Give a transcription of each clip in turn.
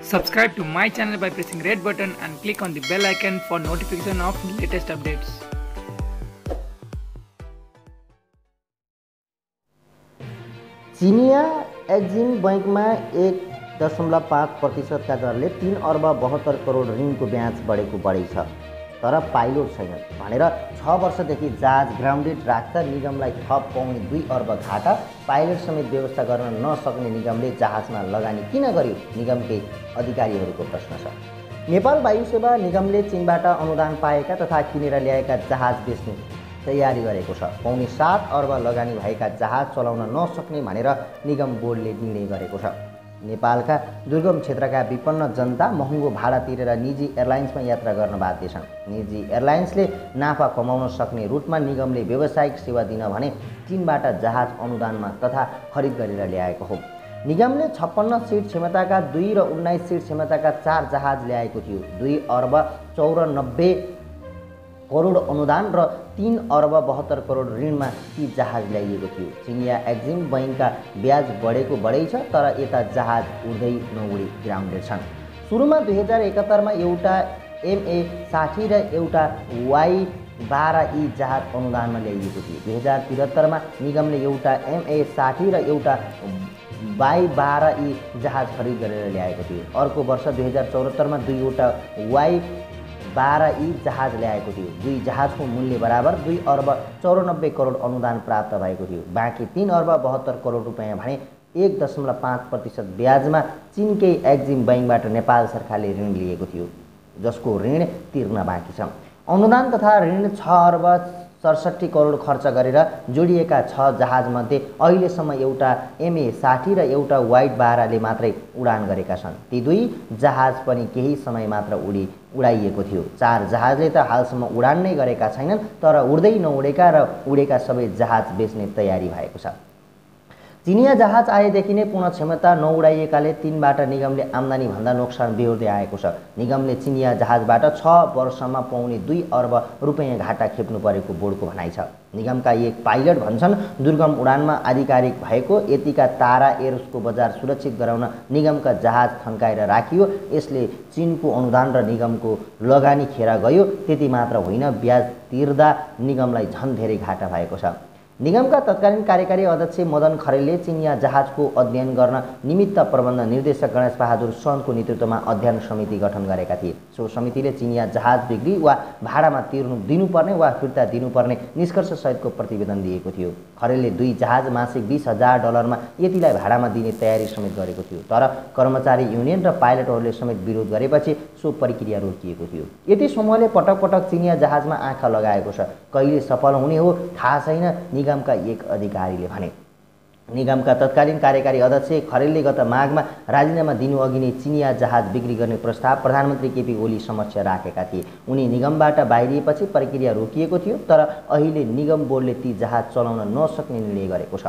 Subscribe to my channel by pressing red button and click on the bell icon for notification of latest updates. चिनिया एक्जिम बैंकमा 1.5% का दरले 3 अर्ब 72 करोड ऋणको ब्याज बढेको बढी छ, तर पाइलोट छैन भनेर 6 वर्षदेखि जहाज ग्राउन्डेड राख्दा निगमलाई थप पाउने 2 अर्ब घाटा पाइलट समेत व्यवस्था गर्न नसक्ने निगमले जहाजमा लगानी किन गर्यो? निगमकै अधिकारीहरूको प्रश्न छ। नेपाल वायु सेवा निगमले चीनबाट अनुदान पाएका तथा किनेर ल्याएका जहाज बेच्ने तयारी गरेको छ। पौने 7 अर्ब लगानी भएका जहाज चलाउन नसक्ने भनेर निगम बोर्डले निर्णय गरेको छ। नेपालका दुर्गम क्षेत्रका विपन्न जनता महँगो भाडा तिरेर निजी एयरलाइन्समा यात्रा गर्न बाध्य छन्। निजी एयरलाइन्सले नाफा कमाउन सक्ने रुटमा निगमले व्यावसायिक सेवा दिन भने चीनबाट जहाज अनुदानमा तथा खरिद गरेर ल्याएको हो। निगमले 56 सिट क्षमताका 2 र 19 सिट क्षमताका 4 जहाज ल्याएको थियो। 2 अर्ब 94 करोड अनुदान र 3 अर्ब 72 करोड ऋणमा ती जहाज ल्याइएको थियो। चिनिया एक्जिम बैंकका ब्याज बढेको बढै छ, तर यता जहाज उड्दै नउडी ग्राउन्डेड छन्। सुरुमा 2071 मा एउटा MA60 र एउटा Y12E जहाज अनुदानमा ल्याइएको थियो। 2073 मा निगमले एउटा MA60 र एउटा Y12E जहाज खरिद गरेर ल्याएको थियो। अर्को वर्ष 2074 मा दुईवटा Y12E जहाज ल्याएको थियो। दुई जहाजको मूल्य बराबर 2 अर्ब 94 करोड अनुदान प्राप्त भएको थियो। बाँकी 3 अर्ब 72 करोड रुपैयाँ भने 1.5% ब्याजमा चीनकै एक्जिम बैंकबाट नेपाल सरकारले ऋण लिएको थियो, जसको ऋण तिर्न बाँकी छ। अनुदान तथा ऋण 6 अर्ब 67 करोड खर्च गरेर जोडिएका 6 जहाजमध्ये अहिलेसम्म एउटा MA60 र एउटा Y12ले मात्रै उडान गरेका छन्। ती दुई जहाज पनि केही समय मात्र उडाइएको थियो। 4 जहाजले त हालसम्म उडान नै गरेका छैनन्, तर उड्दै नउडेका र उडेका सबै जहाज बेच्ने तयारी भएको छ। चिनिया जहाज आएदेखि नै पूर्ण क्षमता नउडाइएकाले तीनबाट निगमले आम्दानी भन्दा नोक्सान बेहोर्दै आएको छ। निगमले चिनिया जहाजबाट 6 वर्षमा पाउने 2 अर्ब रुपैयाँ घाटा खेप्नु परेको बोर्डको भनाइ छ। निगमका एक पाइलट भन्छन्, दुर्गम उडानमा आधिकारिक भएको यतिका तारा एयरवेजको बजार सुरक्षित गराउन निगमका जहाज थन्काएर राखियो। यसले चीनको अनुदान र निगमको लगानी खेर गयो। त्यति मात्र होइन, ब्याज तिर्दा निगमलाई झन् धेरै घाटा भएको छ। निगमका तत्कालीन कार्यकारी अध्यक्ष मदन खरेलले चिनिया जहाजको अध्ययन गर्न निमित्त प्रबन्ध निर्देशक गणेश बहादुर सनको नेतृत्वमा अध्ययन समिति गठन गरेका थिए। सो समितिले चिनिया जहाज बिक्री वा भाडामा दिनुपर्ने वा फिर्ता दिनुपर्ने निष्कर्ष सहितको प्रतिवेदन दिएको थियो। खरेलले 2 जहाज मासिक $20,000 यतिलाई भाडामा दिने तयारी समेत गरेको थियो, तर कर्मचारी युनियन र पाइलटहरूले समेत विरोध गरेपछि सो प्रक्रिया रोकिएको थियो। यति समूहले पटक पटक चिनिया जहाजमा आँखा लगाएको छ। कहिले सफल हुने हो थाहा छैन, निगमका एक अधिकारीले भने। निगमका तत्कालीन कार्यकारी अध्यक्ष खरेलले गत माघमा राजीनामा दिनुअघि नै चिनिया जहाज बिक्री गर्ने प्रस्ताव प्रधानमन्त्री केपी ओली समक्ष राखेका थिए। उनी निगमबाट बाहिरिएपछि प्रक्रिया रोकिएको थियो, तर अहिले निगम बोर्डले ती जहाज चलाउन नसक्ने निर्णय गरेको छ।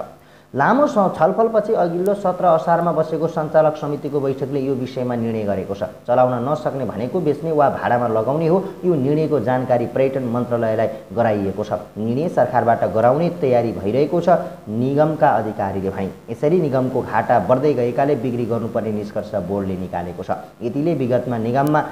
लामो छलफलपछि अघिल्लो 17 असारमा बसेको सञ्चालक समितिको बैठकले यो विषयमा निर्णय गरेको छ। चलाउन नसक्ने भनेको बेच्ने वा भाडामा लगाउने हो। यो निर्णयको जानकारी पर्यटन मन्त्रालयलाई गराइएको छ। निर्णय सरकारबाट गराउने तयारी भइरहेको छ, निगमका अधिकारीले भने। यसरी निगमको घाटा बढ्दै गएकाले बिक्री गर्नुपर्ने निष्कर्ष बोर्डले निकालेको छ। यतिले विगतमा निगममा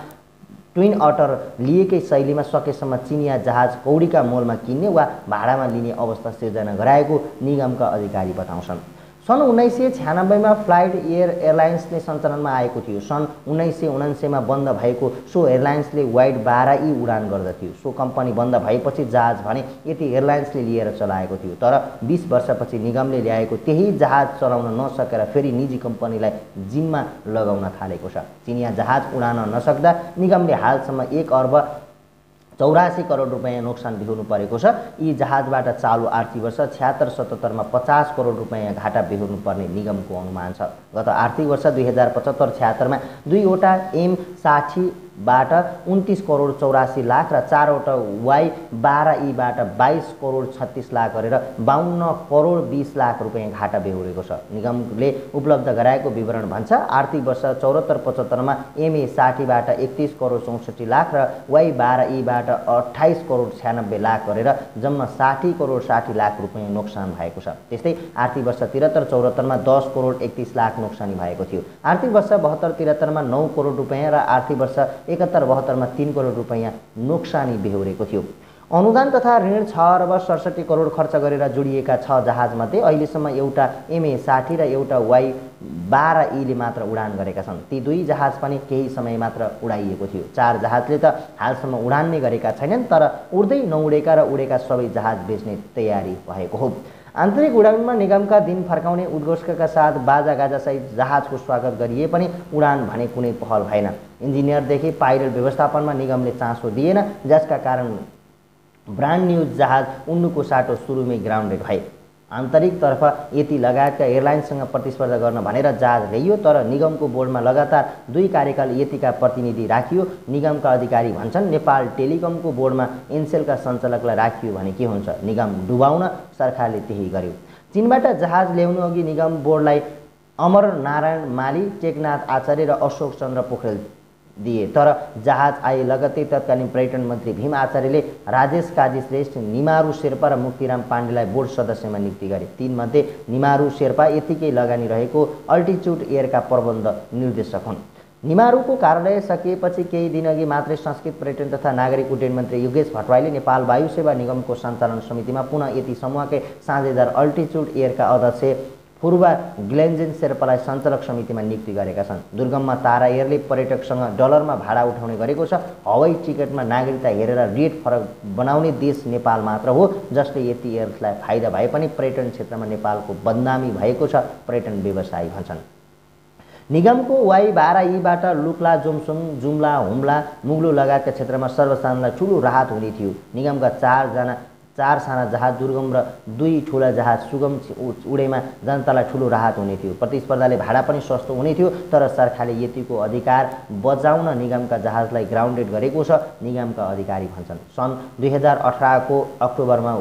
ट्विन अटर लिएकै शैलीमा सकेसम्म चिनिया जहाज कौडीका मोलमा किन्ने वा भाडामा लिने अवस्था सिर्जना गराएको निगमका अधिकारी बताउँछन्। सन् 1996 मा फ्लाइट एयरलाइन्सले सञ्चालनमा आएको थियो। सन् 1979 मा बन्द भएको सो एयरलाइन्सले Y12E उडान गर्दथ्यो। सो कम्पनी बन्द भएपछि जहाज भने यति एयरलाइन्सले लिएर चलाएको थियो, तर 20 वर्षपछि निगमले ल्याएको त्यही जहाज चलाउन नसकेर फेरि निजी कम्पनीलाई जिम्मा लगाउन थालेको छ। चिनिया जहाज उडान नसक्दा निगमले हालसम्म 1 अर्ब 84 करोड रुपैयाँ नोक्सान बेहोर्नु परेको छ। यी जहाजबाट चालु आर्थिक वर्ष 76-77 मा 50 करोड रुपैयाँ घाटा बेहोर्नु पर्ने निगमको अनुमान छ। गत आर्थिक वर्ष 2075-76 मा दुईवटा M60 बाट 29 करोड 84 लाख र 4वटा वाई 12 बाट 22 करोड 36 लाख गरेर 52 करोड 20 लाख रुपैयाँ घाटा बेहोरेको छ। निगमले उपलब्ध गराएको विवरण भन्छ आर्थिक वर्ष 74-75 मा एमए 60 बाट 31 करोड 64 लाख र वाई 12 बाट 28 करोड 96 लाख गरेर जम्मा 60 करोड 60 लाख रुपैयाँ नोक्सान भएको छ। त्यस्तै आर्थिक वर्ष 73-74 मा 10 करोड 31 लाख नोक्सानी भएको थियो। आर्थिक वर्ष 72-73 मा 9 करोड रुपैयाँ र आर्थिक वर्ष 71-72 मा 3 करोड रुपैयाँ नोक्सानी बेहोरेको थियो। अनुदान तथा ऋण 6 अर्ब 67 करोड खर्च गरेर जोडिएका 6 जहाजमध्ये अहिलेसम्म एउटा एमए 60 र एउटा वाई 12 ले मात्र उडान गरेका छन्। ती दुई जहाज पनि केही समय मात्र उडाइएको थियो। 4 जहाजले त हालसम्म उडान नै गरेका छैनन्, तर उड्दै नउडेका र उडेका सबै जहाज बेच्ने तयारी भएको हो। आन्तरिक उडानमा निगमका दिन फर्काउने उद्घोषका साथ बाजागाजासहित जहाजको स्वागत गरिए पनि उडान भने कुनै पहल भएन। इन्जिनियरदेखि पाइलट व्यवस्थापनमा निगमले चासो दिएन, जसका कारण ब्रान्ड न्यू जहाज उड्नुको साटो सुरुमै ग्राउन्डेड भए। आन्तरिकतर्फ यति लगायतका एयरलाइन्ससँग प्रतिस्पर्धा गर्न भनेर जहाज ल्याइयो, तर निगमको बोर्डमा लगातार 2 कार्यकाल यतिका प्रतिनिधि राखियो। निगमका अधिकारी भन्छन् नेपाल टेलिकमको बोर्डमा एनसेलका सञ्चालकलाई राखियो भने के हुन्छ? निगम डुबाउन सरकारले त्यही गर्यो। चीनबाट जहाज ल्याउनु अघि निगम बोर्डलाई अमर नारायण माली, टेकनाथ आचार्य र अशोक चन्द्र पोखरेल दिए, तर जहाज आए लगत्तै तत्कालीन पर्यटन मन्त्री भीम आचार्यले राजेश काजी श्रेष्ठ, निमारू शेर्पा र मुक्तिराम पाण्डेलाई बोर्ड सदस्यमा नियुक्ति गरे। तीमध्ये निमारू शेर्पा यतिकै लगानी रहेको अल्टिच्युड एयरका प्रबन्ध निर्देशक हुन्। निमारूको कार्यालय सकिएपछि केही दिनअघि मात्रै संस्कृत पर्यटन तथा नागरिक उड्डयन मन्त्री योगेश भट्टराईले नेपाल वायु सेवा निगमको सञ्चालन समितिमा पुनः यति समूहकै साझेदार अल्टिच्युड एयरका अध्यक्ष पूर्वा ग्लेन्जेन शेर्पालाई सञ्चालक समितिमा नियुक्ति गरेका छन्। दुर्गममा तारा एयरले पर्यटकसँग डलरमा भाडा उठाउने गरेको छ। हवाई टिकटमा नागरिकता हेरेर रेट फरक बनाउने देश नेपाल मात्र हो, जसले यति एयरलाई फाइदा भए पनि पर्यटन क्षेत्रमा नेपालको बदनामी भएको छ, पर्यटन व्यवसायी भन्छन्। निगमको वाई 12 बाट लुक्ला, जोमसोङ, जुम्ला, हुम्ला, मुग्लो लगायतका क्षेत्रमा सर्वसाधारणलाई ठूलो राहत हुने थियो। निगमका 4 साना जहाज दुर्गम र 2 ठूला जहाज सुगम उडेमा जनतालाई ठूलो राहत हुने थियो। प्रतिस्पर्धाले भाडा पनि सस्तो हुने थियो, तर सरकारले यतिको अधिकार बचाउन निगमका जहाजलाई ग्राउन्डेड गरेको छ, निगमका अधिकारी भन्छन्। सन् 2018 को अक्टोबरमा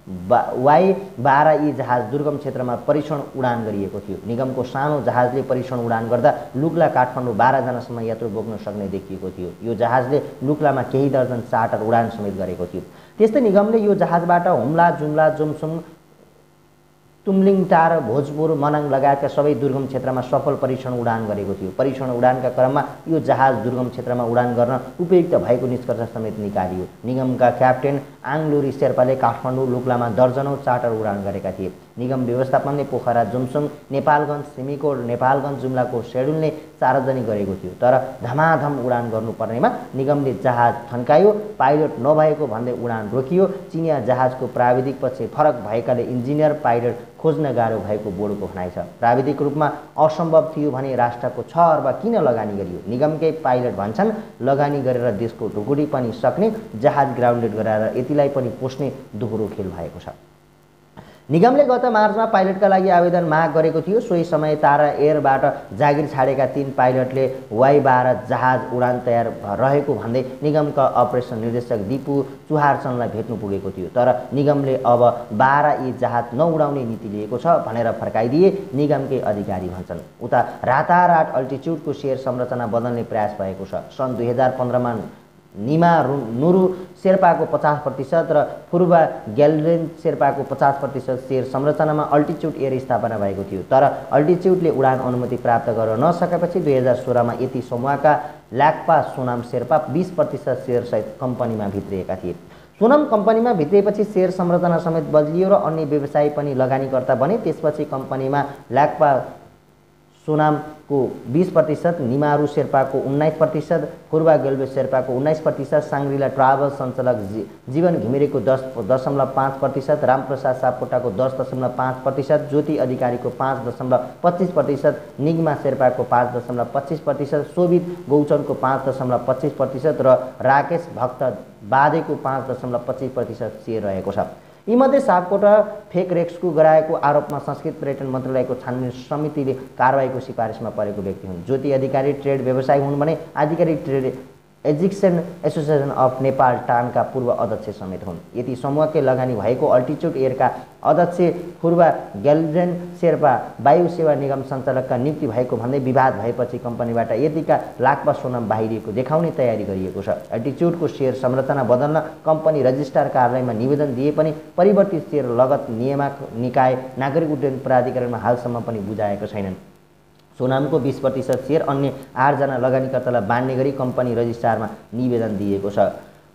वाई 12 जहाज दुर्गम क्षेत्रमा परीक्षण उडान गरिएको थियो। निगमको सानो जहाजले परीक्षण उडान गर्दा लुक्ला काठमाडौँ 12 जनासम्म यात्रु बोक्न सक्ने देखिएको थियो। यो जहाजले लुक्लामा केही दर्जन चार्टर उडान समेत गरेको थियो। त्यस्तै निगमले यो जहाजबाट हुम्ला, जुम्ला, जोमसोङ, तुमलिङटार, भोजपुर, मनाङ लगायतका सबै दुर्गम क्षेत्रमा सफल परीक्षण उडान गरेको थियो। परीक्षण उडानका क्रममा यो जहाज दुर्गम क्षेत्रमा उडान गर्न उपयुक्त भएको निष्कर्ष समेत निकालियो। निगमका क्याप्टेन आङलुरी शेर्पाले काठमाडौँ, लुक्लामा दर्जनौं चार्टर उडान गरेका थिए। निगम व्यवस्थापनले पोखरा, जोमसोङ, नेपालगञ्ज, सिमीकोट, नेपालगञ्ज, जुम्लाको सेड्युल नै सार्वजनिक गरेको थियो, तर धमाधम उडान गर्नुपर्नेमा निगमले जहाज थन्कायो। पाइलट नभएको भन्दै उडान रोकियो। चिनिया जहाजको प्राविधिक पक्ष फरक भएकाले इन्जिनियर, पाइलट खोज्न गाह्रो भएको बोर्डको भनाइ छ। प्राविधिक रूपमा असम्भव थियो भने राष्ट्रको 6 अर्ब किन लगानी गरियो? निगमकै पाइलट भन्छन् लगानी गरेर देशको ढुकुटी पनि सक्ने जहाज ग्राउन्डेड गराएर यतिलाई पनि पोस्ने दोहोरो खेल भएको छ। निगमले गत मार्चमा पाइलटका लागि आवेदन माग गरेको थियो। सोही समय तारा एयरबाट जागिर छाडेका 3 पाइलटले वाई 12 जहाज उडान तयार रहेको भन्दै निगमका अपरेसन निर्देशक दिपु चुहारचन्दलाई भेट्नु पुगेको थियो, तर निगमले अब 12 जहाज नउडाउने नीति लिएको छ भनेर फर्काइदिए, निगमकै अधिकारी भन्छन्। उता रातारात अल्टिच्युडको शेयर संरचना बदल्ने प्रयास भएको छ। सन् 2015 मा निमारू शेर्पाको 50% र पूर्वा ग्यालेन शेर्पाको 50% शेयर संरचनामा अल्टिच्युड एयर स्थापना भएको थियो, तर अल्टिच्युडले उडान अनुमति प्राप्त गर्न नसकेपछि 2016 मा यति समूहका लाक्पा सोनाम शेर्पा 20% शेयर सहित कम्पनीमा भित्रिएका थिए। सोनाम कम्पनीमा भित्रिएपछि शेयर संरचना समेत बदलियो र अन्य व्यवसायी पनि लगानीकर्ता बने। त्यसपछि कम्पनीमा लाक्पा सोनामको 20%, निमारू शेर्पाको 19%, पूर्वा गेल्बे शेर्पाको 19%, साङ्ग्रिला ट्राभल सञ्चालक जीवन घिमिरेको 10.5%, रामप्रसाद सापकोटाको 10.5%, ज्योति अधिकारीको 5.25%, निगमा शेर्पाको 5.25%, शोभित गौचनको 5.25% र राकेश भक्त बादेको 5.25% शेयर रहेको छ। यीमध्ये सापकोटा फेक रेक्सको गराएको आरोपमा संस्कृत पर्यटन मन्त्रालयको छानबिन समितिले कारबाहीको सिफारिसमा परेको व्यक्ति हुन्। ज्योति अधिकारी ट्रेड व्यवसायी हुन् भने एजिक्सन एसोसिएसन अफ नेपाल टानका पूर्व अध्यक्ष समेत हुन्। यति समूहकै लगानी भएको अल्टिच्युड एयरका अध्यक्ष फुर्बा ग्याल्जेन शेर्पा वायु सेवा निगम सञ्चालकका नियुक्ति भएको भन्दै विवाद भएपछि कम्पनीबाट यतिका लाखमा सोनाम बाहिरिएको देखाउने तयारी गरिएको छ। एल्टिच्युडको सेयर संरचना बदल्न कम्पनी रजिस्ट्रार कार्यालयमा निवेदन दिए पनि परिवर्तित सेयर लगत नियामक निकाय नागरिक उड्डयन प्राधिकरणमा हालसम्म पनि बुझाएको छैनन्। सोनामको 20% सेयर अन्य 8 जना लगानीकर्तालाई बाँड्ने गरी कम्पनी रजिस्ट्रारमा निवेदन दिएको छ।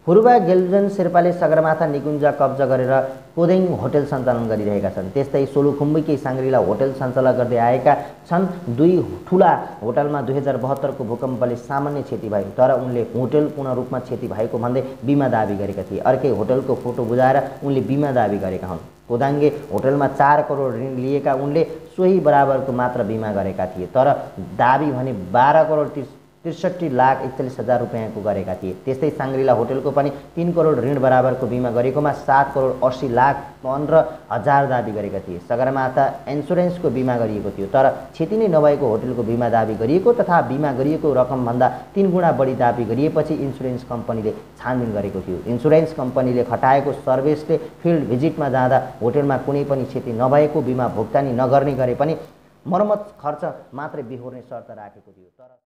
फुर्बा गेल्जन शेर्पाले सगरमाथा निकुञ्ज कब्जा गरेर कोदेङ होटल सञ्चालन गरिरहेका छन्। त्यस्तै सोलुखुम्बुकै साङ्ग्रिला होटल सञ्चालन गर्दै आएका छन्। 2 ठुला होटलमा 2072 को भूकम्पले सामान्य क्षति भयो, तर उनले होटल पूर्ण रूपमा क्षति भएको भन्दै बिमा दाबी गरेका थिए। अर्कै होटलको फोटो बुझाएर उनले बिमा दाबी गरेका हुन्। कोदाङ्गे होटलमा 4 करोड ऋण लिएका उनले सोही बराबरको मात्र बिमा गरेका थिए, तर दाबी भने 12 करोड 63,41,000 रुपियाँको गरेका थिए। त्यस्तै साङ्ग्रिला होटलको पनि 3 करोड ऋण बराबरको बिमा गरेकोमा 7 करोड 80,15,000 दाबी गरेका थिए। सगरमाथा इन्सुरेन्सको बिमा गरिएको थियो, तर क्षति नै नभएको होटलको बिमा दाबी गरिएको तथा बिमा गरिएको रकमभन्दा 3 गुणा बढी दाबी गरिएपछि इन्सुरेन्स कम्पनीले छानबिन गरेको थियो। इन्सुरेन्स कम्पनीले खटाएको सर्भिसले फिल्ड भिजिटमा जाँदा होटलमा कुनै पनि क्षति नभएको, बिमा भुक्तानी नगर्ने गरे पनि मर्मत खर्च मात्रै बिहोर्ने शर्त राखेको थियो। तर